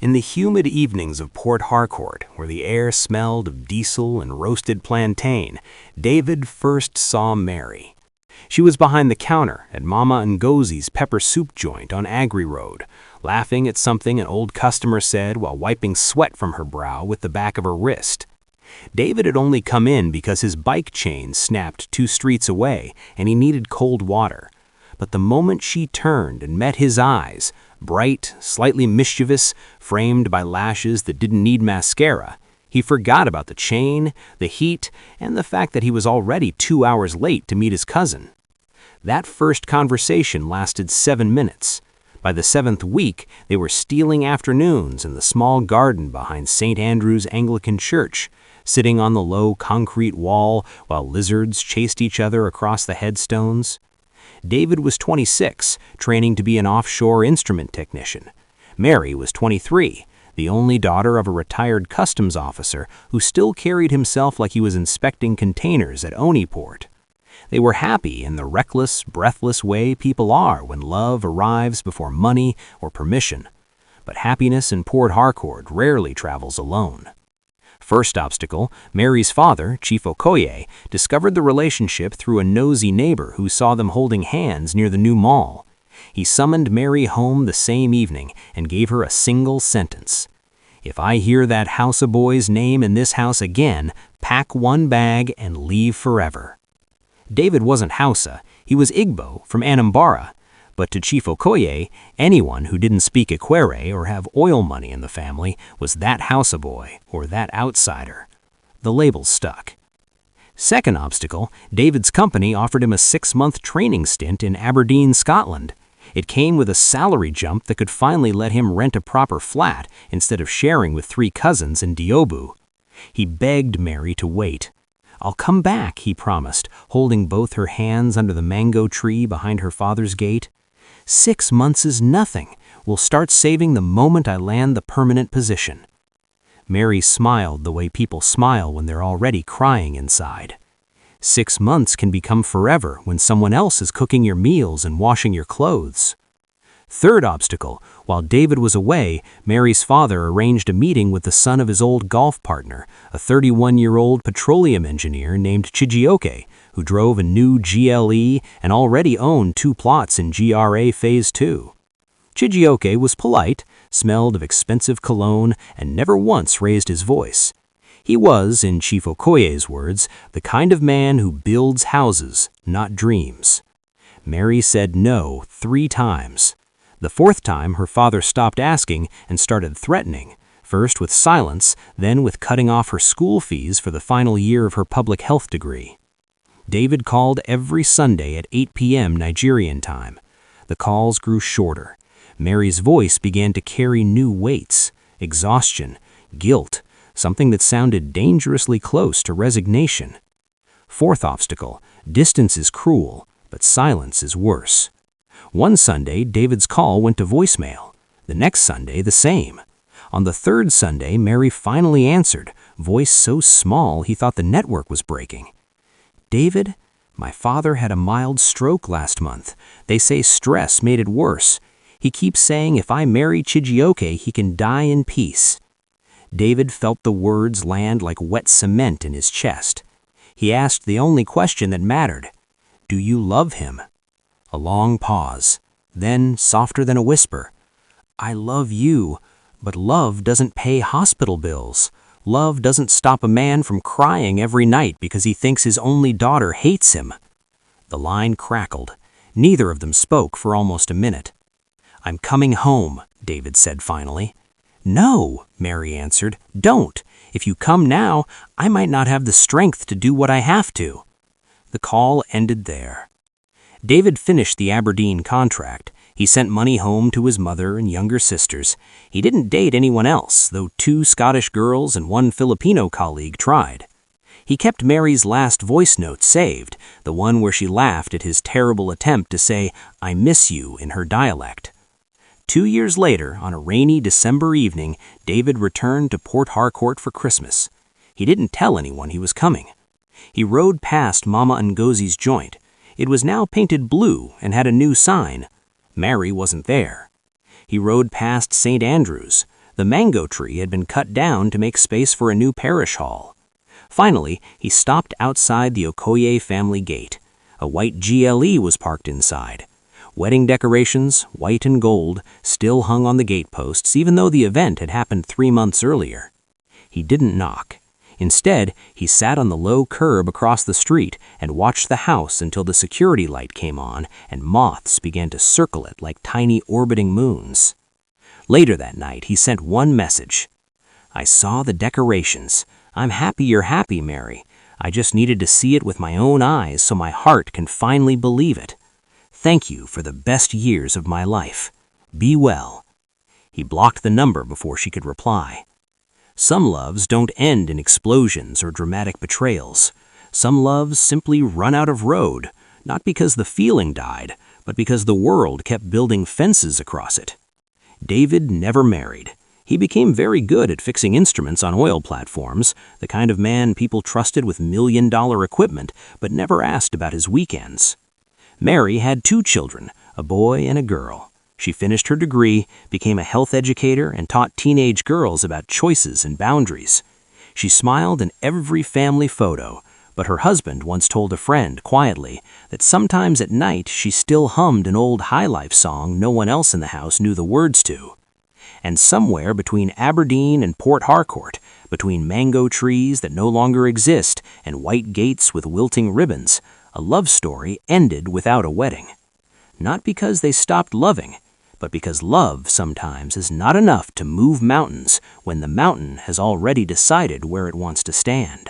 In the humid evenings of Port Harcourt, where the air smelled of diesel and roasted plantain, David first saw Mary. She was behind the counter at Mama Ngozi's pepper soup joint on Agri Road, laughing at something an old customer said while wiping sweat from her brow with the back of her wrist. David had only come in because his bike chain snapped 2 streets away and he needed cold water. But the moment she turned and met his eyes, bright, slightly mischievous, framed by lashes that didn't need mascara, he forgot about the chain, the heat, and the fact that he was already 2 hours late to meet his cousin. That first conversation lasted 7 minutes. By the 7th week, they were stealing afternoons in the small garden behind St. Andrew's Anglican Church, sitting on the low concrete wall while lizards chased each other across the headstones. David was 26, training to be an offshore instrument technician. Mary was 23, the only daughter of a retired customs officer who still carried himself like he was inspecting containers at Oniport. They were happy in the reckless, breathless way people are when love arrives before money or permission. But happiness in Port Harcourt rarely travels alone. First obstacle, Mary's father, Chief Okoye, discovered the relationship through a nosy neighbor who saw them holding hands near the new mall. He summoned Mary home the same evening and gave her a single sentence. "If I hear that Hausa boy's name in this house again, pack 1 bag and leave forever." David wasn't Hausa, he was Igbo from Anambra. But to Chief Okoye, anyone who didn't speak Ekwere or have oil money in the family was that Hausa boy or that outsider. The label stuck. Second obstacle, David's company offered him a 6-month training stint in Aberdeen, Scotland. It came with a salary jump that could finally let him rent a proper flat instead of sharing with 3 cousins in Diobu. He begged Mary to wait. "I'll come back," he promised, holding both her hands under the mango tree behind her father's gate. "6 months is nothing. We'll start saving the moment I land the permanent position." Mary smiled the way people smile when they're already crying inside. 6 months can become forever when someone else is cooking your meals and washing your clothes. Third obstacle, while David was away, Mary's father arranged a meeting with the son of his old golf partner, a 31-year-old petroleum engineer named Chijioke, who drove a new GLE and already owned 2 plots in GRA Phase 2. Chijioke was polite, smelled of expensive cologne, and never once raised his voice. He was, in Chief Okoye's words, the kind of man who builds houses, not dreams. Mary said no 3 times. The 4th time, her father stopped asking and started threatening, first with silence, then with cutting off her school fees for the final year of her public health degree. David called every Sunday at 8 p.m. Nigerian time. The calls grew shorter. Mary's voice began to carry new weights, exhaustion, guilt, something that sounded dangerously close to resignation. Fourth obstacle, distance is cruel, but silence is worse. One Sunday, David's call went to voicemail. The next Sunday, the same. On the 3rd Sunday, Mary finally answered, voice so small he thought the network was breaking. "David, my father had a mild stroke last month. They say stress made it worse. He keeps saying if I marry Chijioke, he can die in peace." David felt the words land like wet cement in his chest. He asked the only question that mattered. "Do you love him?" A long pause. Then, softer than a whisper, "I love you, but love doesn't pay hospital bills. Love doesn't stop a man from crying every night because he thinks his only daughter hates him." The line crackled. Neither of them spoke for almost a minute. "I'm coming home," David said finally. "No," Mary answered, "don't. If you come now, I might not have the strength to do what I have to." The call ended there. David finished the Aberdeen contract. He sent money home to his mother and younger sisters. He didn't date anyone else, though 2 Scottish girls and 1 Filipino colleague tried. He kept Mary's last voice note saved, the one where she laughed at his terrible attempt to say, "I miss you," in her dialect. 2 years later, on a rainy December evening, David returned to Port Harcourt for Christmas. He didn't tell anyone he was coming. He rode past Mama Ngozi's joint. It was now painted blue and had a new sign. Mary wasn't there. He rode past St. Andrew's. The mango tree had been cut down to make space for a new parish hall. Finally, he stopped outside the Okoye family gate. A white GLE was parked inside. Wedding decorations, white and gold, still hung on the gateposts even though the event had happened 3 months earlier. He didn't knock. Instead, he sat on the low curb across the street and watched the house until the security light came on and moths began to circle it like tiny orbiting moons. Later that night, he sent one message. "I saw the decorations. I'm happy you're happy, Mary. I just needed to see it with my own eyes so my heart can finally believe it. Thank you for the best years of my life. Be well." He blocked the number before she could reply. Some loves don't end in explosions or dramatic betrayals. Some loves simply run out of road, not because the feeling died, but because the world kept building fences across it. David never married. He became very good at fixing instruments on oil platforms, the kind of man people trusted with million-dollar equipment, but never asked about his weekends. Mary had 2 children, a boy and a girl. She finished her degree, became a health educator, and taught teenage girls about choices and boundaries. She smiled in every family photo, but her husband once told a friend quietly that sometimes at night she still hummed an old High Life song no one else in the house knew the words to. And somewhere between Aberdeen and Port Harcourt, between mango trees that no longer exist and white gates with wilting ribbons, a love story ended without a wedding. Not because they stopped loving, but because love sometimes is not enough to move mountains when the mountain has already decided where it wants to stand.